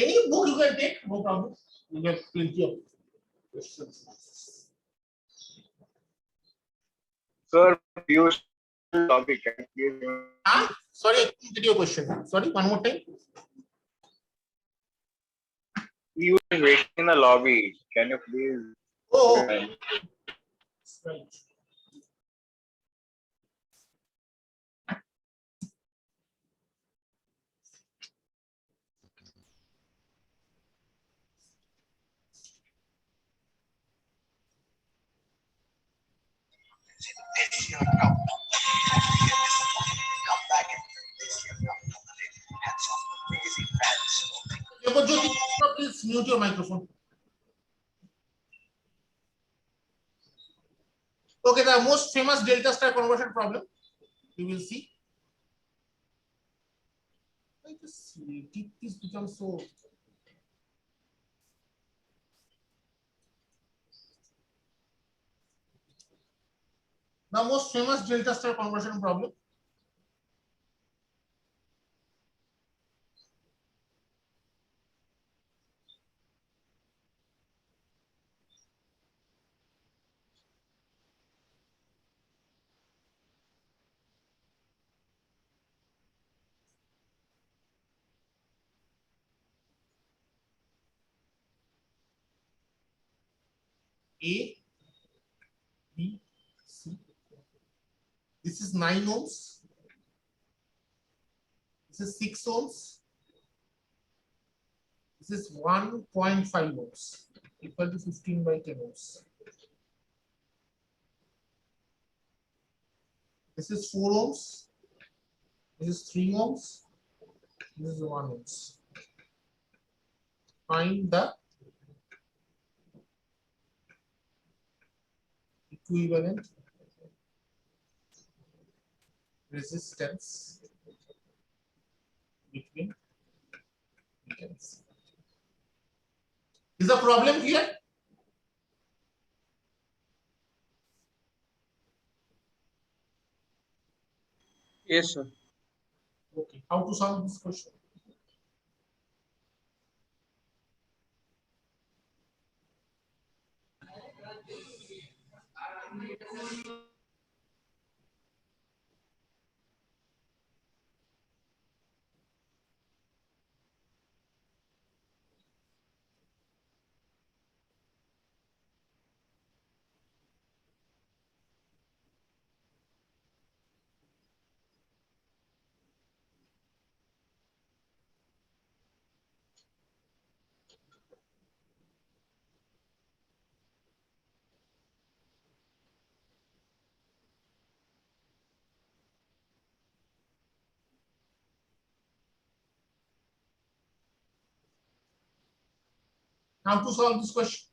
Any book you can take, no problem. You get plenty of questions. Sir, Piyush lobby, can you please? Sorry, I couldn't get your question. Sorry, one more time. You are waiting in the lobby. Can you please? Oh, right. Jyoti, please mute your microphone. Okay, the most famous delta star conversion problem you will see. Why this becomes so. The most famous delta star conversion problem. A, B, C. This is 9 ohms. This is 6 ohms. This is 1.5 ohms, equal to 15 by 10 ohms. This is 4 ohms. This is 3 ohms. This is 1 ohms. Find the equivalent resistance between meters. Is the problem clear? Yes, sir. Okay. How to solve this question? How to solve this question?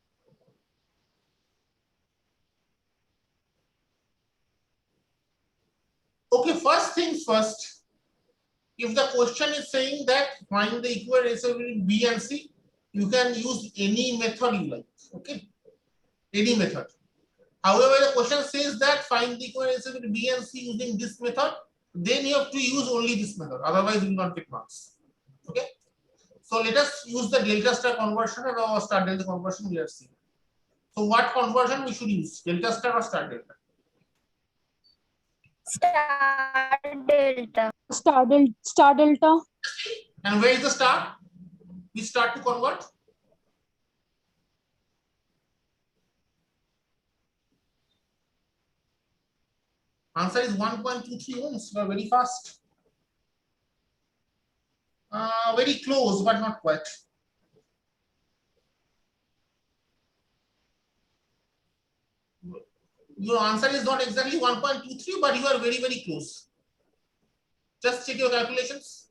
Okay, first things first. If the question is saying that find the equivalent resistance between B and C, you can use any method you like. Okay, any method. However, the question says that find the equivalent resistance between B and C using this method, then you have to use only this method. Otherwise, you will not get marks. Okay. So let us use the delta star conversion or star delta conversion we are seeing. So what conversion we should use? Delta star or star delta? Star delta. Star delta. And where is the star? We start to convert. Answer is 1.23 ohms. You are very fast. Very close, but not quite. Your answer is not exactly 1.23, but you are very, very close. Just check your calculations.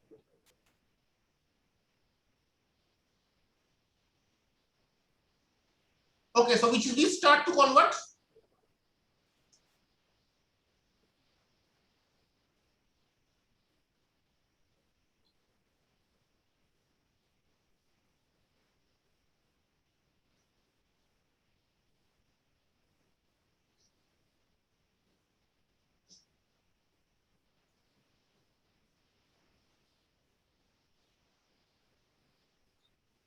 Okay, so which is we start to convert.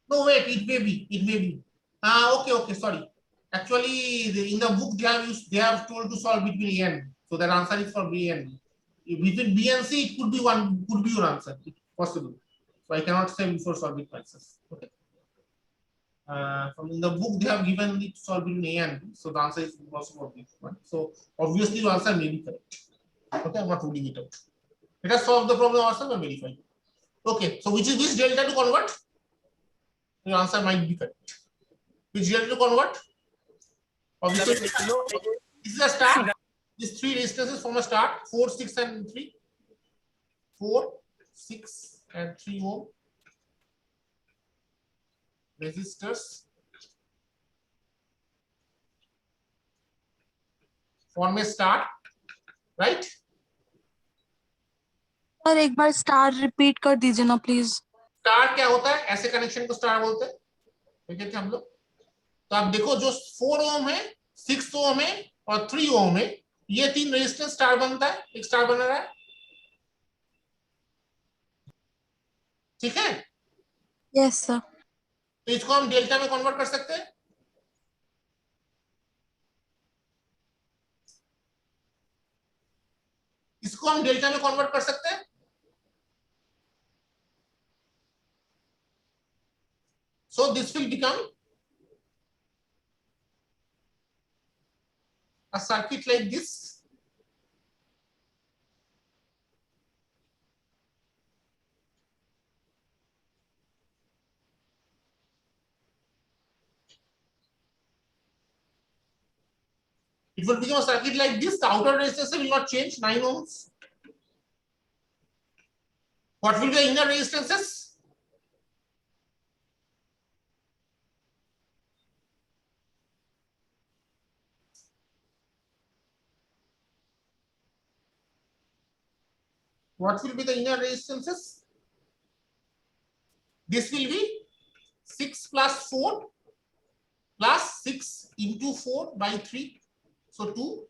No, wait, it may be. It may be. Okay, okay, sorry. Actually, in the book they have told to solve between A and B. So that answer is for B and B. If between B and C, it could be one, could be your answer. It's possible. So I cannot say before solving myself. Okay. From the book they have given it to solve between A and B. So the answer is also for this one. So obviously your answer may be correct. Okay, I'm not ruling it out. Let us solve the problem ourselves and verify. Okay, so which delta to convert? Your answer might be correct. Which delta to convert? Obviously, this is a start. These three resistances from a start: 4, 6, and 3. 4, 6, and 3 ohm resistors form a star, right? Sir एक बार star repeat कर दीजिए ना please. Star क्या होता है? ऐसे connection को star बोलते हैं. ठीक है हम लोग. तो आप देखो जो 4 ओम है, 6 ओम है और 3 ओम है, ये तीन रेजिस्टेंस स्टार बनता है. एक स्टार बन रहा है. ठीक है. Yes sir. तो इसको हम डेल्टा में कन्वर्ट कर सकते हैं. इसको हम डेल्टा में कन्वर्ट कर सकते हैं. So this will become a circuit like this. It will become a circuit like this. The outer resistance will not change, 9 ohms. What will be the inner resistances? What will be the inner resistances? This will be 6 plus 4 plus 6 into 4 by 3. So 2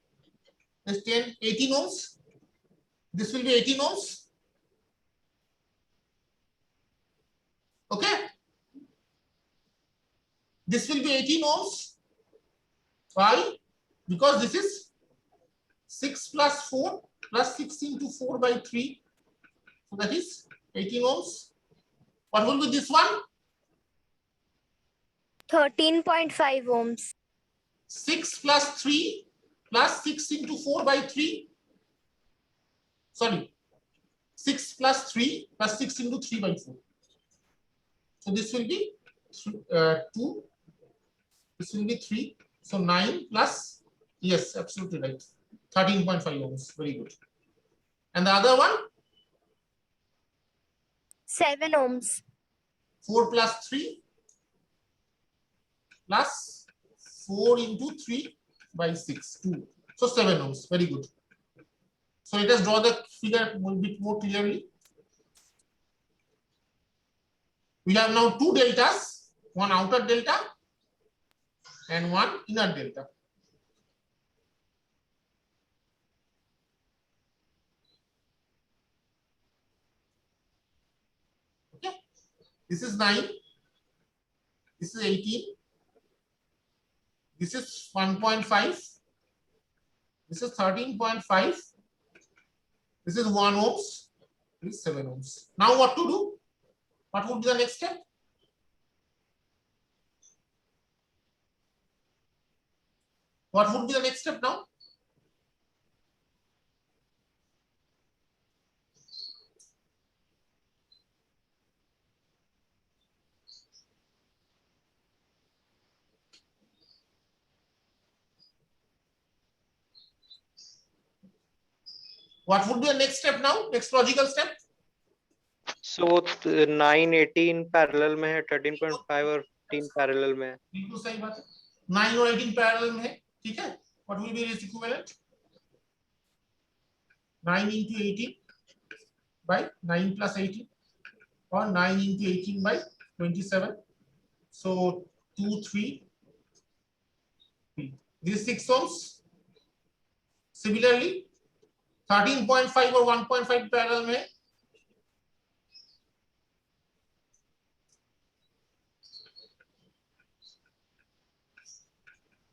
is 10, 18 ohms. This will be 18 ohms. Okay. This will be 18 ohms. Why? Because this is 6 plus 4 plus 6 into 4 by 3. So that is 18 ohms. What will be this one? 13.5 ohms. 6 plus 3 plus 6 into 4 by 3. Sorry. 6 plus 3 plus 6 into 3 by 4. So this will be 2. This will be 3. So 9 plus, yes, absolutely right. 13.5 ohms. Very good. And the other one? 7 ohms. 4 plus 3 plus 4 into 3 by 6. 2. So 7 ohms. Very good. So let us draw the figure a bit more clearly. We have now two deltas, one outer delta and one inner delta. Okay. This is 9. This is 18. This is 1.5. This is 13.5. This is 1 ohms. This is 7 ohms. Now what to do? What would be the next step? What would be the next step now? What would be the next step now? Next logical step? So 9 18 parallel में है, 13.5 और 15 parallel में है. बिल्कुल सही बात है. 9 और 18 पैरेलल में है. ठीक है. What will be its equivalent? 9 into 18 by 9 plus 18 or 9 into 18 by 27. So 2, 3. This is 6 ohms. Similarly, 13.5 or 1.5 parallel में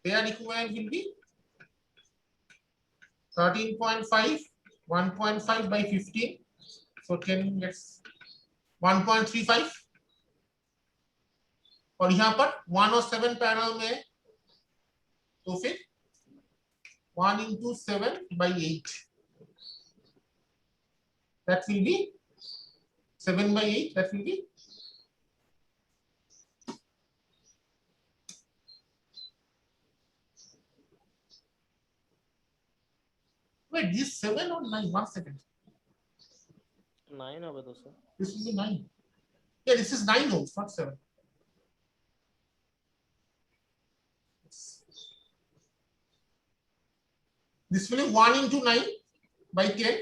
their equivalent will be 13.5, 1.5 by 15. So 10 gets 1.35. और यहाँ पर 1 और 7 पैरेलल में है, तो फिर 1 into 7 by 8. That will be 7 by 8. That will be wait, this 7 or 9? 1 second. 9 होगा तो sir. This will be 9. Yeah, this is 9 ohms, not 7. This will be 1 into 9 by 10.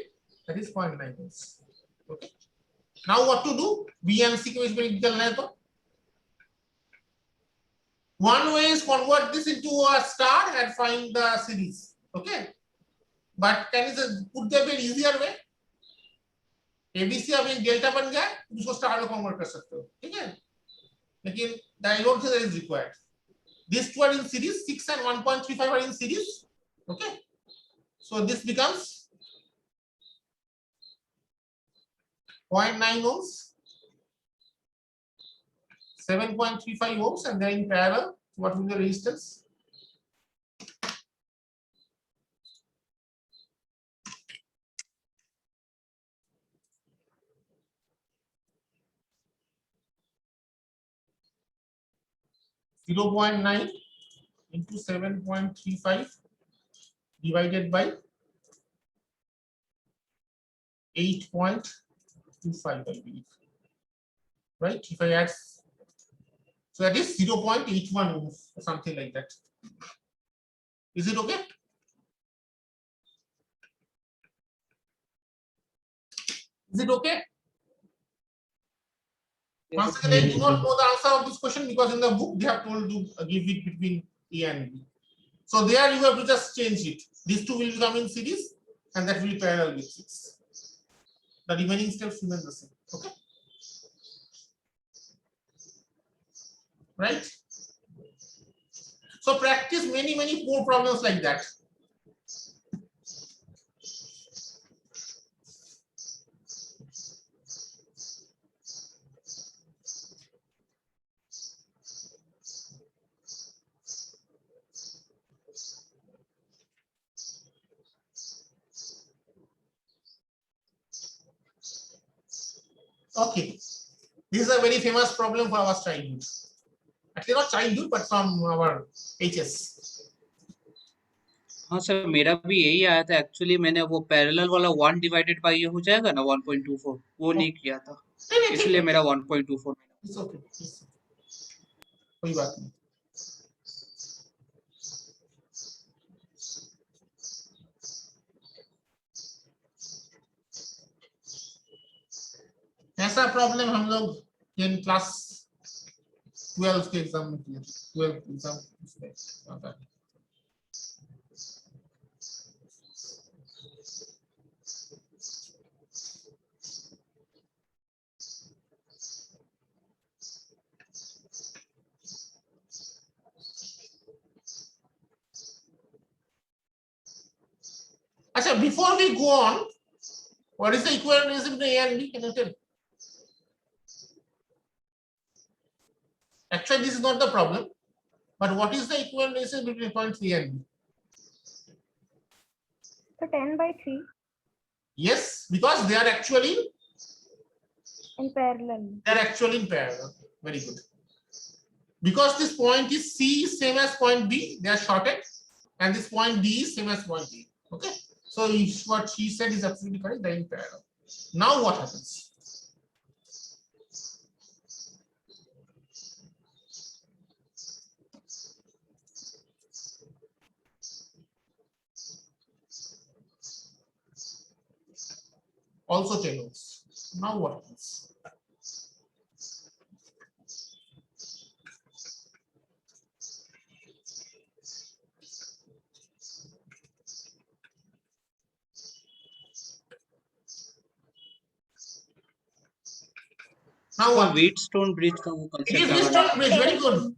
That is 0.9 ohms. Okay. Now what to do? B and C को इसमें निकालना है तो. One way is convert this into a star and find the series. Okay. But can you put them in easier way? ABC अब एक delta बन गया, उसको स्टार में कन्वर्ट कर सकते हो, ठीक है? लेकिन I don't think that is required. These two are in series, 6 and 1.35 are in series. Okay. So this becomes 0.9 ohms, 7.35 ohms, and then in parallel, what will be the resistance? Zero 0.9 into 7.35 divided by 8.25, I believe. Right? If I add, so that is 0.81 ohms or something like that. Is it okay? Is it okay? Once again, I do not know the answer of this question because in the book they have told to give it between A and B. So there you have to just change it. These two will become in series and that will be parallel with 6. The remaining steps remain the same. Okay. Right? So practice many more problems like that. Okay, this is a very famous problem for our childhood. Actually not childhood, but from our HS. हाँ sir, मेरा भी यही आया था actually. मैंने वो parallel वाला 1 divided by ये हो जाएगा ना 1.24, वो नहीं किया था, इसलिए मेरा 1.24. It's okay. कोई बात नहीं. ऐसा प्रॉब्लम हम लोग इन क्लास 12 के एग्जाम में किया. 12 एग्जाम आता है. अच्छा, before we go on, what is the equivalence between A and B? Can you tell? Actually, this is not the problem, but what is the equivalence between points A and B? So 10 by 3 Yes, because they are actually in parallel. Very good. Because this point is C is same as point B, they are shorted, and this point D is same as point A. Okay. So what she said is absolutely correct. They are in parallel. Now what happens? Also 10 ohms. Now what happens? Now तो what? Wheatstone bridge का वो It is concept Wheatstone bridge. Very good.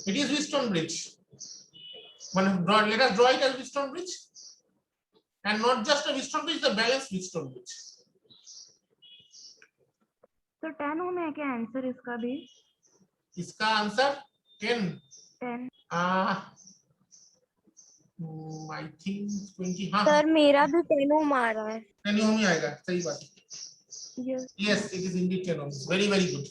It is Wheatstone bridge. Let us draw it as Wheatstone bridge, and not just a Wheatstone bridge, the balanced Wheatstone bridge. तो 10 ohm है क्या answer इसका भी? इसका answer 10. 10. I think 20. हाँ, sir मेरा भी 10 ohm आ रहा है. 10 ohm ही आएगा, सही बात है. Yes. Yes, it is indeed 10 ohms. Very, very good.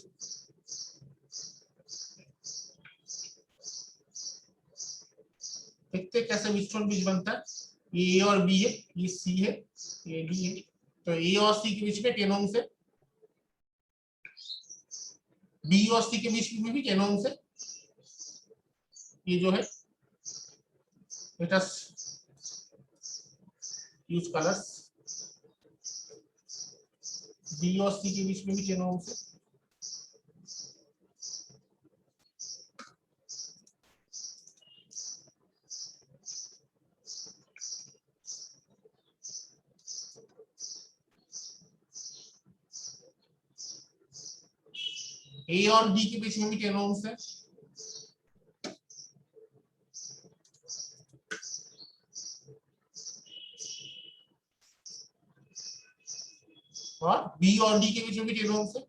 देखते हैं कैसे Wheatstone bridge बनता है. ये A और B है, ये C है, ये D है. तो A और C के बीच में 10 ohms है. B और C के बीच में भी 10 ohms है. ये जो है, let us use colors. B और C के बीच में भी 10 ohms है. A और B के बीच में भी 10 ohms है. और B और D के बीच में भी 10 ohms है.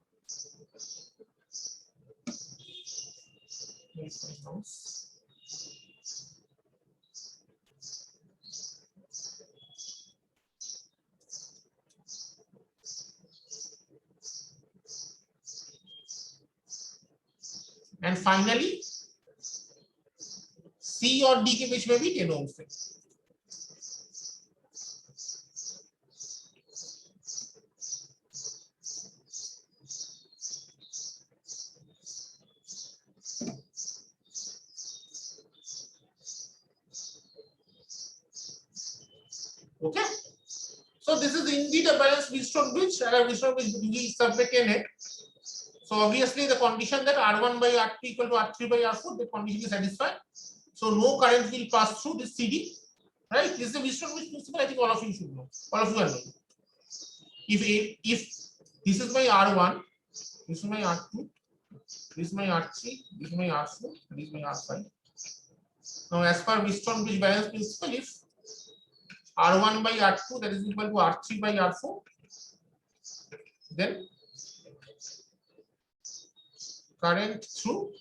And finally, C और D के बीच में भी 10 ohms है. Okay, so this is indeed a balanced Wheatstone bridge, and a Wheatstone bridge we submit in it. So obviously the condition that R1 by R2 equal to R3 by R4, the condition is satisfied. So no current will pass through this CD, right? This is the Wheatstone bridge principle. I think all of you should know. All of you are knowing. If this is my R1, this is my R2, this is my R3, this is my R4, this is my R5. Now as per Wheatstone bridge balance principle, if R1 by R2 that is equal to R3 by R4, then current through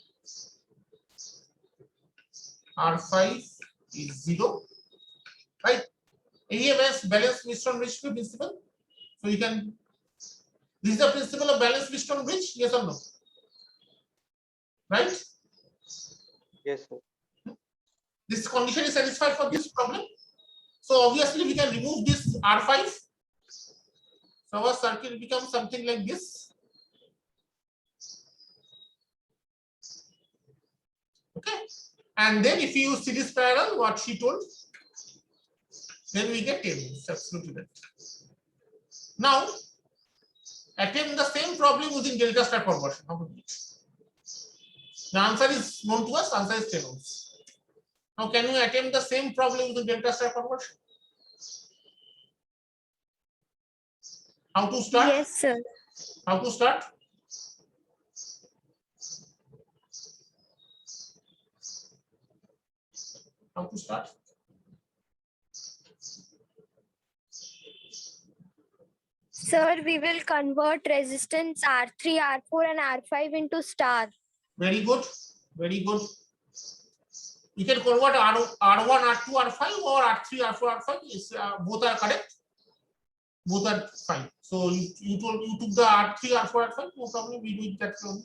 R5 is 0, right? AMS balanced Wheatstone bridge principle. So you can, this is the principle of balanced Wheatstone bridge, yes or no? Right? Yes, sir. This condition is satisfied for this problem. So obviously we can remove this R5. So our circuit becomes something like this. Okay. And then if you use series parallel, what she told, then we get 10 ohms. Absolutely right. Now, attempt the same problem using delta star conversion. How to do it? The answer is known to us. Answer is 10 ohms. Now, can you attempt the same problem using delta star conversion? How to start? Yes, sir. How to start? How to start? Sir, we will convert resistance R3, R4 and R5 into star. Very good. Very good. You can convert R1, R2, R5 or R3, R4, R5. Yes, both are correct. Both are fine. So you took the R3, R4, R5. No problem. We do it that way.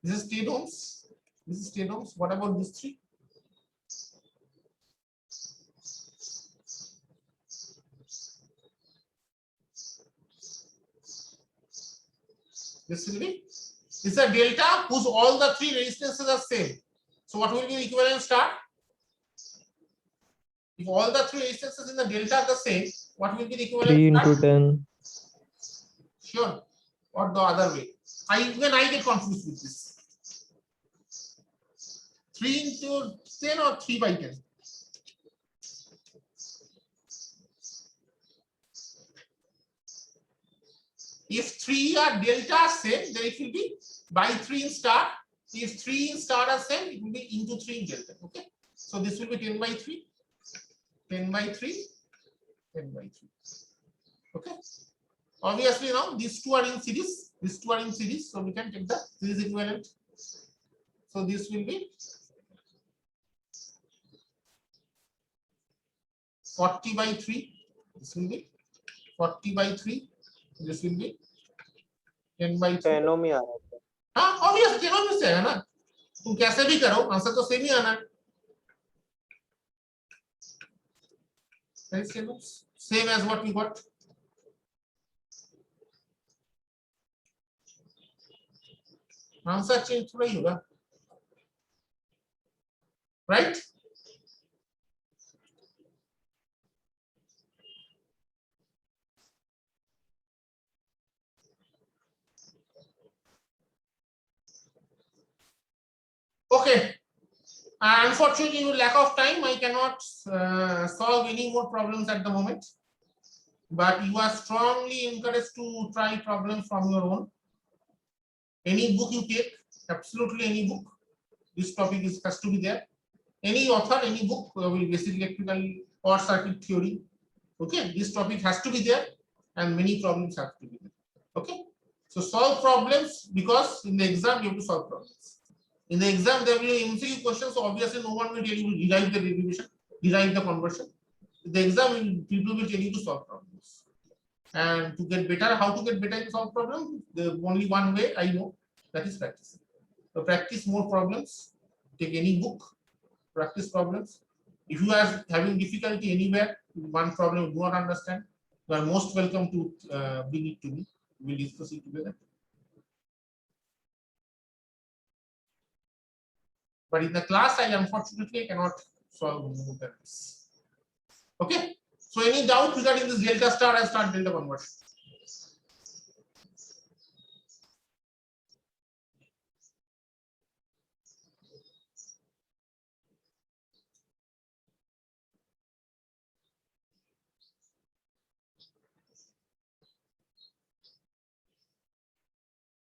This is 10 ohms. This is 10 ohms. What about this 3? This will be, this is a delta whose all the 3 resistances are same. So what will be the equivalent star? If all the 3 resistances in the delta are the same, what will be the equivalent 3 star? into 10. Sure. Or the other way. Even I get confused with this. 3 into 10 or 3 by 10? If 3 are delta same, then it will be by 3 in star. If 3 in star are same, it will be into 3 in delta. Okay. So this will be 10 by 3, 10 by 3, 10 by 3. Okay. Obviously now these two are in series. These two are in series. So we can take the series equivalent. So this will be 40 by 3. This will be 40 by 3. This will be 10 by 3. 10 ओम ही आ रहा है। हाँ obvious 10 में से है ना, तुम कैसे भी करो आंसर तो सेम ही आना है। Same as what we got. Answer change थोड़ा ही होगा, right? Okay. Unfortunately, due to lack of time, I cannot solve any more problems at the moment. But you are strongly encouraged to try problems from your own. Any book you take, absolutely any book, this topic has to be there. Any author, any book, will basic electrical or circuit theory. Okay, this topic has to be there, and many problems have to be there. Okay, so solve problems, because in the exam you have to solve problems. In the exam, there will be MCQ questions, so obviously no one will tell you to derive the derivation, derive the conversion. In the exam, people will tell you to solve problems. And to get better, how to get better in solve problems? The only one way I know, that is practice. So practice more problems. Take any book, practice problems. If you are having difficulty anywhere, one problem you do not understand, you are most welcome to bring it to me. We will discuss it together. But in the class, I unfortunately cannot solve more than this. Okay. So any doubt regarding this delta star and star delta conversion?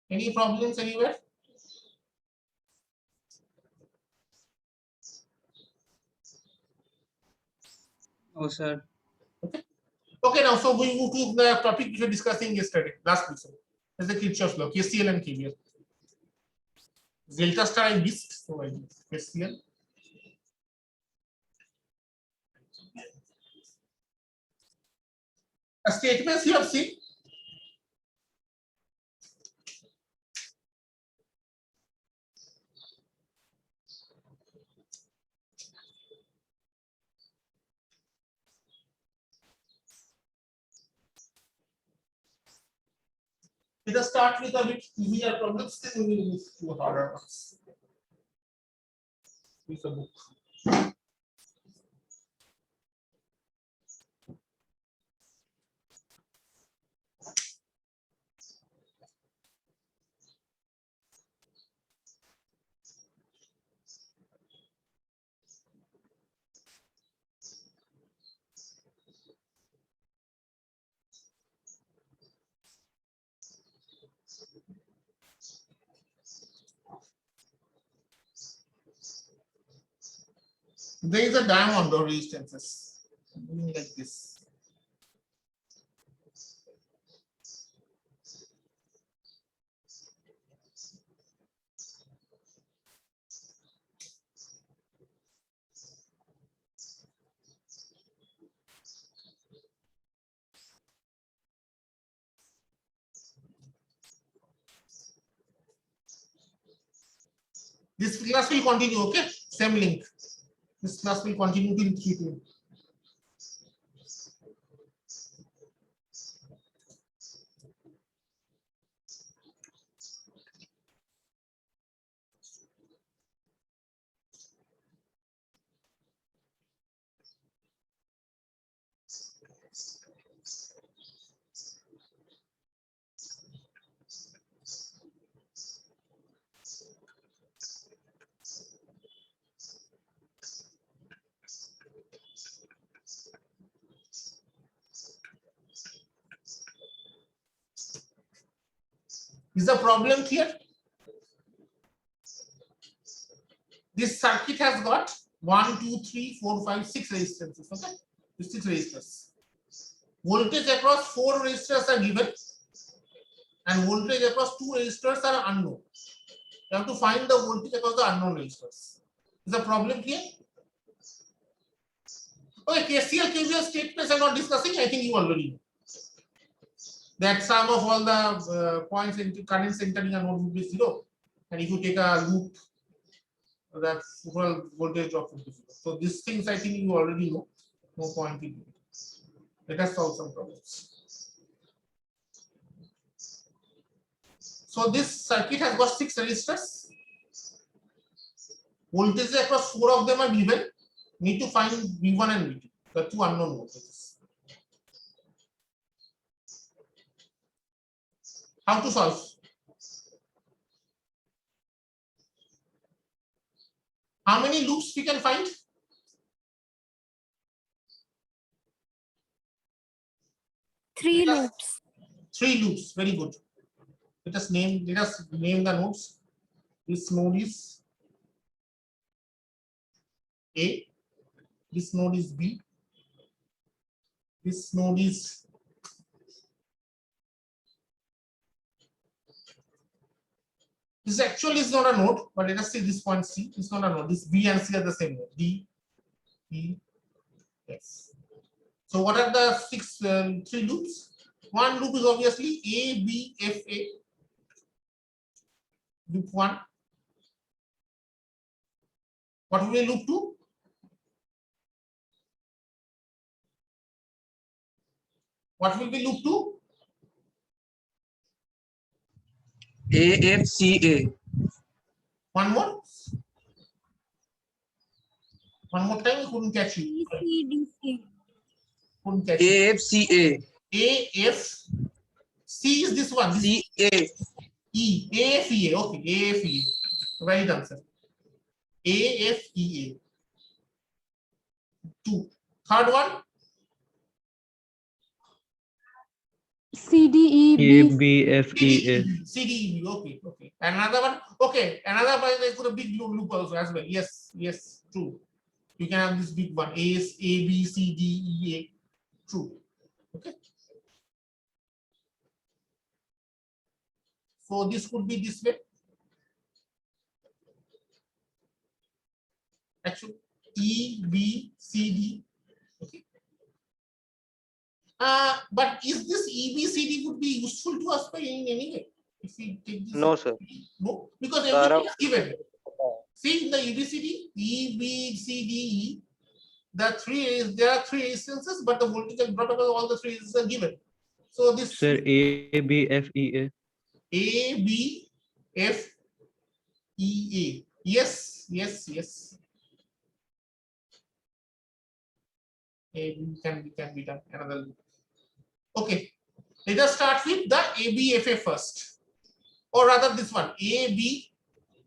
Any problems anywhere? Oh, sir. Okay, now so we move to the topic we were discussing yesterday, last week. That's the Kirchhoff's law, KCL and KVL. Delta star I missed, so I did KCL. Statements you have seen. Let us start with a bit easier problems, then we will move to harder ones. With a book. There is a diamond or resistances like this. This class will continue, okay? Same link. This class will continue till 3 p.m. Is the problem clear? This circuit has got 1, 2, 3, 4, 5, 6 resistances. Okay, these 6 resistors. Voltage across 4 resistors are given, and voltage across 2 resistors are unknown. You have to find the voltage across the unknown resistors. Is the problem clear? Okay, KCL, KVL statements I'm not discussing. I think you already know that sum of all the points in currents entering a node would be 0, and if you take a loop, that overall voltage drop would be 0. So these things I think you already know. No point in it. Let us solve some problems. So this circuit has got 6 resistors. Voltages across 4 of them are given. Need to find V1 and V2, the 2 unknown voltages. How to solve? How many loops we can find? Three loops. 3 loops. Very good. Let us name the nodes. This node is A. This node is B. This node is this actually is not a node, but let us say this point C is not a node. This B and C are the same node. D, E, F. So what are the 3 loops? One loop is obviously A, B, F, A. Loop 1. What will be loop 2? What will be loop 2? AFCA. One more. One more time, I couldn't catch you. CDC. Couldn't catch you. AFCA. AF. C is this one. This CA. E. AFEA. Okay. AFEA. Very done, sir. AFEA. 2. Third one. CDEB. ABFEA. CDEB. Okay. Okay. Another one. Okay. Another one. There could a big loop also as well. Yes. Yes. True. You can have this big one. A, B, C, D, E, A. True. Okay. So this could be this way. Actually, E, B, C, D. Okay. But is this E, B, C, D would be useful to us in any way? If we take this. No, sir. No, because Sara- everything is given. See in the UBCD, E, B, C, D, E. There are 3 instances, but the voltage and drop across all the 3 instances are given. So this Sir, ABFEA. A, B, F, E, A. Yes, yes, yes. A, B can be done. Another loop. Okay. Let us start with the ABFA first. Or rather this one. A, B,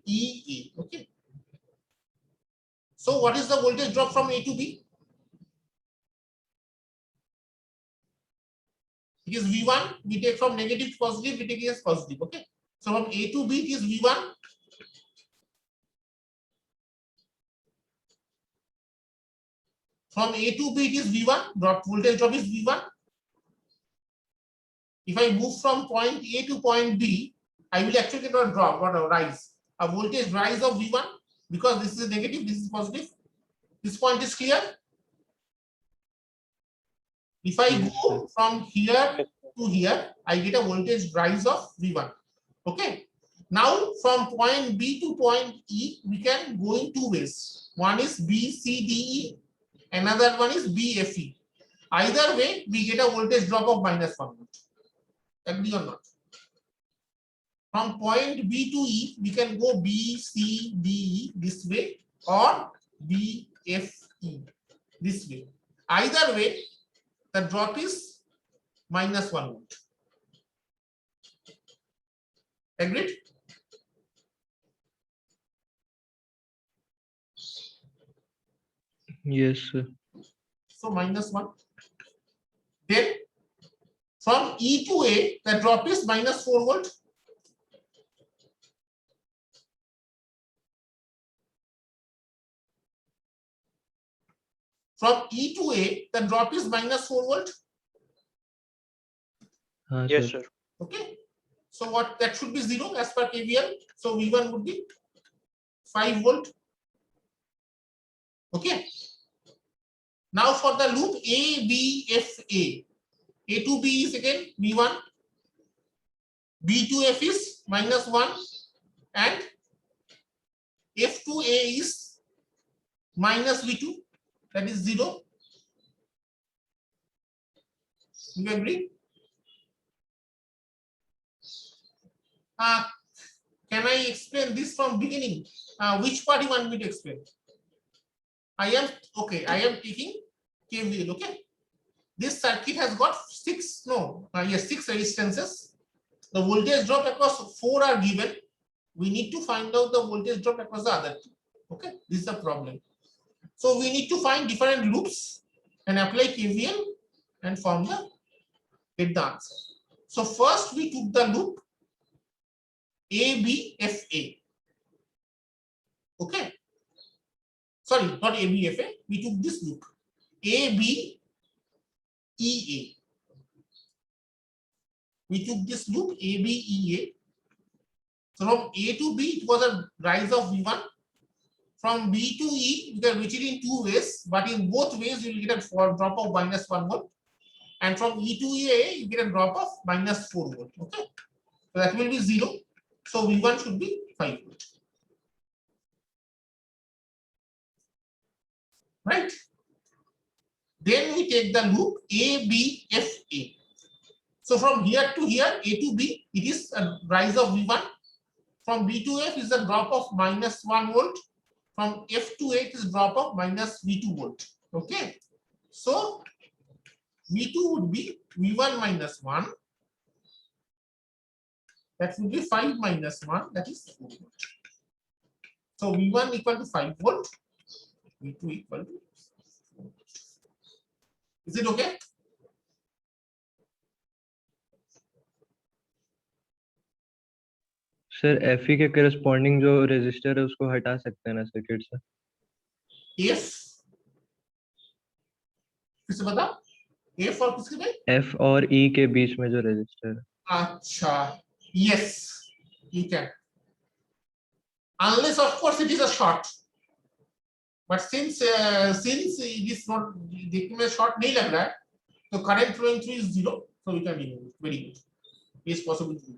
E, A. Okay. So what is the voltage drop from A to B? It is V1. We take from negative to positive. We take it as positive. Okay. So from A to B it is V1. From A to B it is V1. Voltage drop is V1. If I move from point A to point B, I will actually get a drop or a rise. A voltage rise of V1 because this is negative, this is positive. This point is clear. If I go from here to here, I get a voltage rise of V1. Okay. Now from point B to point E, we can go in 2 ways. One is B, C, D, E. Another one is B, F, E. Either way, we get a voltage drop of -1 volt. Agree or not? From point B to E, we can go B, C, D, E this way or B, F, E this way. Either way, the drop is -1 volt. Agreed? Yes, sir. So -1. Then from E to A, the drop is -4 volt. From E to A, the drop is minus 4 volt. Yes, sir. Okay. So what that should be 0 as per KVL. So V1 would be 5 volt. Okay. Now for the loop A, B, F, A. A to B is again V1. B to F is minus 1. And F to A is minus V2. That is 0. You agree? Can I explain this from beginning? Which part you want me to explain? I am taking KVL. Okay. This circuit has got 6 resistances. The voltage drop across 4 are given. We need to find out the voltage drop across the other 2. Okay, this is the problem. So we need to find different loops and apply KVL and get the answer. So first we took the loop ABFA. Okay. Sorry, not ABFA. We took this loop ABEA. We took this loop ABEA. So from A to B, it was a rise of V1. From B to E, you can reach it in 2 ways, but in both ways you will get a drop of minus 1 volt. And from E to A, you get a drop of minus 4 volt. Okay. So that will be 0. So V1 should be 5 volt. Right? Then we take the loop ABFA. So from here to here, A to B, it is a rise of V1. From B to F is a drop of minus 1 volt. From F to A is a drop of minus V2 volt. Okay. So V2 would be V1 minus 1. That would be 5 minus 1. That is 4 volt. So V1 equal to 5 volt. V2 equal to 4 volt. Is it okay? Sir FE के corresponding जो resistor है उसको हटा सकते हैं ना circuit से? F किसे बता? F और किसके में? एफ और ई के बीच में जो रेजिस्टर है. अच्छा, yes, you can. Unless of course it is a short. But since it is not, देखने में short नहीं लग रहा है, तो current flowing through is 0, so we can remove it. Very good. It is possible to do.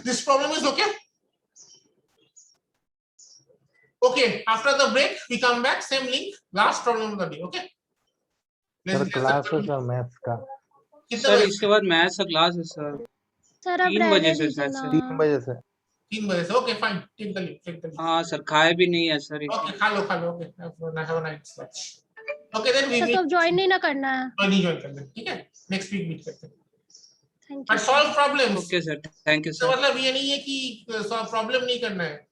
This problem is okay? Okay, after the break, we come back, same link, last problem of the day, okay? Sir classes है maths का. Sir इसके बाद maths का class है sir. Sir अब 3 बजे से शायद से. 3 बजे से. 3 बजे से, okay, fine, take the link, take the link. हाँ सर, खाए भी नहीं है सर. Okay, खा लो, okay, have a nice lunch. Okay, then we sir तो अब ज्वाइन नहीं ना करना है. नहीं join करना है, ठीक है? Next week meet करते हैं. Thank But solve problems. Okay sir, thank you तो सर. मतलब ये नहीं है कि प्रॉब्लम नहीं करना है.